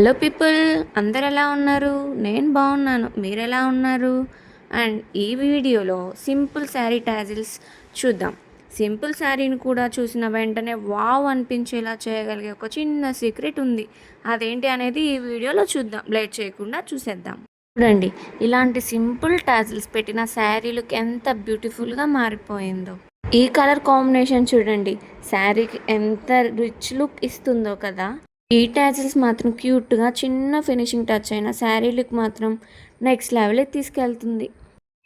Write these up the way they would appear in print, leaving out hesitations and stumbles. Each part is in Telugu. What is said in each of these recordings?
హలో పీపుల్, అందరు ఎలా ఉన్నారు? నేను బాగున్నాను. మీరు ఎలా ఉన్నారు? అండ్ ఈ వీడియోలో సింపుల్ శారీ టాజిల్స్ చూద్దాం. సింపుల్ శారీని కూడా చూసిన వెంటనే వావ్ అనిపించేలా చేయగలిగే ఒక చిన్న సీక్రెట్ ఉంది. అదేంటి అనేది ఈ వీడియోలో చూద్దాం. లేట్ చేయకుండా చూసేద్దాం. చూడండి, ఇలాంటి సింపుల్ టాజిల్స్ పెట్టిన శారీలకు ఎంత బ్యూటిఫుల్గా మారిపోయిందో. ఈ కలర్ కాంబినేషన్ చూడండి, శారీకి ఎంత రిచ్ లుక్ ఇస్తుందో కదా. ఈ టాజిల్స్ మాత్రం క్యూట్గా చిన్న ఫినిషింగ్ టచ్ అయిన శారీ లుక్ మాత్రం నెక్స్ట్ లెవెల్కి తీసుకెళ్తుంది.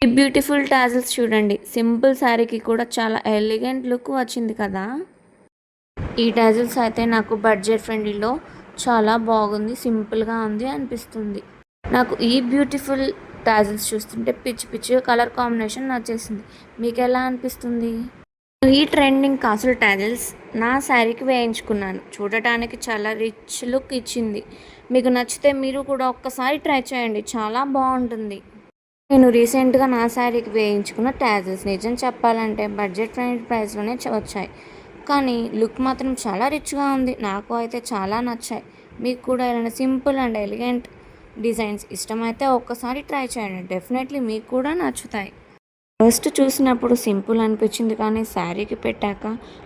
ఈ బ్యూటిఫుల్ టాజిల్స్ చూడండి, సింపుల్ శారీకి కూడా చాలా ఎలిగెంట్ లుక్ వచ్చింది కదా. ఈ టాజిల్స్ అయితే నాకు బడ్జెట్ ఫ్రెండ్లీలో చాలా బాగుంది, సింపుల్గా ఉంది అనిపిస్తుంది. నాకు ఈ బ్యూటిఫుల్ టాజిల్స్ చూస్తుంటే పిచ్చి పిచ్చిగా కలర్ కాంబినేషన్ నచ్చేసింది. మీకు ఎలా అనిపిస్తుంది? ఈ ట్రెండింగ్ కాసుల టాజిల్స్ నా శారీకి వేయించుకున్నాను. చూడటానికి చాలా రిచ్ లుక్ ఇచ్చింది. మీకు నచ్చితే మీరు కూడా ఒక్కసారి ట్రై చేయండి, చాలా బాగుంటుంది. నేను రీసెంట్గా నా శారీకి వేయించుకున్న టాజిల్స్ నిజం చెప్పాలంటే బడ్జెట్ ఫ్రెండ్లీ ప్రైస్లోనే వచ్చాయి, కానీ లుక్ మాత్రం చాలా రిచ్గా ఉంది. నాకు అయితే చాలా నచ్చాయి. మీకు కూడా ఇలాంటి సింపుల్ అండ్ ఎలిగెంట్ డిజైన్స్ ఇష్టమైతే ఒక్కసారి ట్రై చేయండి, డెఫినెట్లీ మీకు కూడా నచ్చుతాయి. ఫస్ట్ చూసినప్పుడు సింపుల్ అనిపించింది, కానీ శారీకి పెట్టాక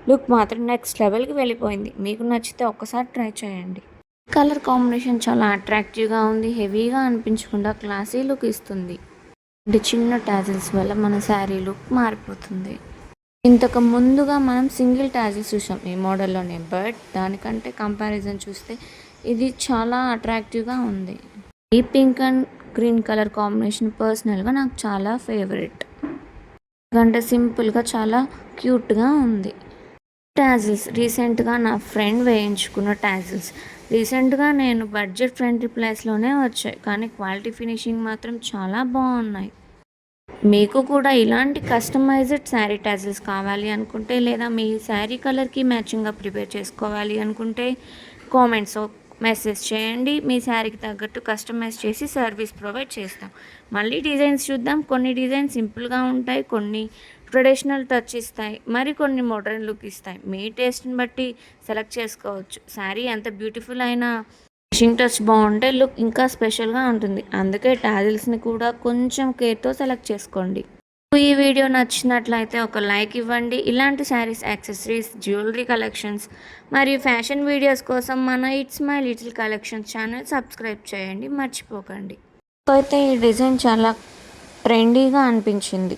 లుక్ మాత్రం నెక్స్ట్ లెవెల్కి వెళ్ళిపోయింది. మీకు నచ్చితే ఒక్కసారి ట్రై చేయండి. కలర్ కాంబినేషన్ చాలా అట్రాక్టివ్గా ఉంది. హెవీగా అనిపించకుండా క్లాసీ లుక్ ఇస్తుంది. అంటే చిన్న టాజిల్స్ వల్ల మన శారీ లుక్ మారిపోతుంది. ఇంతకు ముందుగా మనం సింగిల్ టాజిల్స్ చూసాం ఈ మోడల్లోనే, బట్ దానికంటే కంపారిజన్ చూస్తే ఇది చాలా అట్రాక్టివ్గా ఉంది. ఈ pink and green colour combination పర్సనల్గా నాకు చాలా ఫేవరెట్. ఎందుకంటే సింపుల్గా చాలా క్యూట్గా ఉంది. టాజిల్స్ రీసెంట్గా నా ఫ్రెండ్ వేయించుకున్న టాజిల్స్. రీసెంట్గా నేను బడ్జెట్ ఫ్రెండ్లీ ప్లేస్లోనే వచ్చాయి, కానీ క్వాలిటీ ఫినిషింగ్ మాత్రం చాలా బాగున్నాయి. మీకు కూడా ఇలాంటి కస్టమైజ్డ్ శారీ టాజిల్స్ కావాలి అనుకుంటే, లేదా మీ శారీ కలర్కి మ్యాచింగ్గా ప్రిపేర్ చేసుకోవాలి అనుకుంటే కామెంట్స్ మెసేజ్ చేయండి. మీ శారీకి తగ్గట్టు కస్టమైజ్ చేసి సర్వీస్ ప్రొవైడ్ చేస్తాం. మళ్ళీ డిజైన్స్ చూద్దాం. కొన్ని డిజైన్స్ సింపుల్గా ఉంటాయి, కొన్ని ట్రెడిషనల్ టచ్ ఇస్తాయి, మరి కొన్ని మోడర్న్ లుక్ ఇస్తాయి. మీ టేస్ట్ని బట్టి సెలెక్ట్ చేసుకోవచ్చు. శారీ ఎంత బ్యూటిఫుల్ అయినా ఫినిషింగ్ టచ్ బాగుంటే లుక్ ఇంకా స్పెషల్గా ఉంటుంది. అందుకే టాజిల్స్ని కూడా కొంచెం కేర్తో సెలెక్ట్ చేసుకోండి. ఈ వీడియో నచ్చినట్లయితే ఒక లైక్ ఇవ్వండి. ఇలాంటి శారీస్, యాక్సెసరీస్, జ్యువెలరీ కలెక్షన్స్ మరియు ఫ్యాషన్ వీడియోస్ కోసం మన it's my little collections channel subscribe చేయండి, మర్చిపోకండి. అయితే ఈ డిజైన్ చాలా ట్రెండీగా అనిపించింది.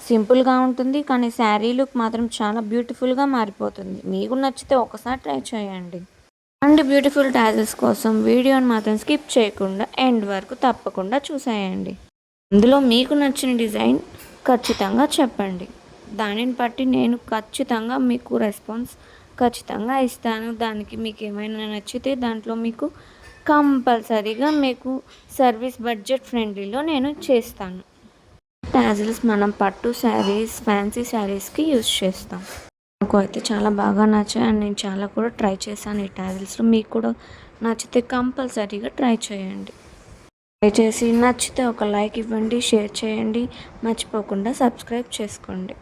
సింపుల్గా ఉంటుంది, కానీ శారీ లుక్ మాత్రం చాలా బ్యూటిఫుల్గా మారిపోతుంది. మీకు నచ్చితే ఒకసారి ట్రై చేయండి. అండ్ బ్యూటిఫుల్ టాజిల్స్ కోసం వీడియోని మాత్రం స్కిప్ చేయకుండా ఎండ్ వరకు తప్పకుండా చూసేయండి. అందులో మీకు నచ్చిన డిజైన్ ఖచ్చితంగా చెప్పండి. దానిని బట్టి నేను ఖచ్చితంగా మీకు రెస్పాన్స్ ఖచ్చితంగా ఇస్తాను. దానికి మీకు ఏమైనా నచ్చితే దాంట్లో మీకు కంపల్సరీగా మీకు సర్వీస్ బడ్జెట్ ఫ్రెండ్లీలో నేను చేస్తాను. టాజిల్స్ మనం పట్టు శారీస్, ఫ్యాన్సీ శారీస్కి యూజ్ చేస్తాం. నాకు అయితే చాలా బాగా నచ్చాయి అండ్ నేను చాలా కూడా ట్రై చేశాను ఈ టాజిల్స్లో. మీకు కూడా నచ్చితే కంపల్సరీగా ట్రై చేయండి. దయచేసి నచ్చితే ఒక లైక్ ఇవ్వండి, షేర్ చేయండి, మర్చిపోకుండా సబ్స్క్రైబ్ చేసుకోండి.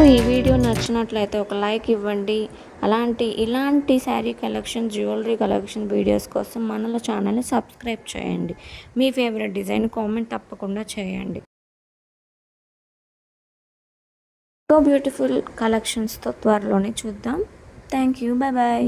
ఈ వీడియో నచ్చినట్లయితే ఒక లైక్ ఇవ్వండి. ఇలాంటి sari collection, jewellery collection videos కోసం మన ఛానల్ని సబ్స్క్రైబ్ చేయండి. మీ ఫేవరెట్ డిజైన్ కామెంట్ తప్పకుండా చేయండి. సో బ్యూటిఫుల్ కలెక్షన్స్తో త్వరలోనే చూద్దాం. Thank you, bye bye.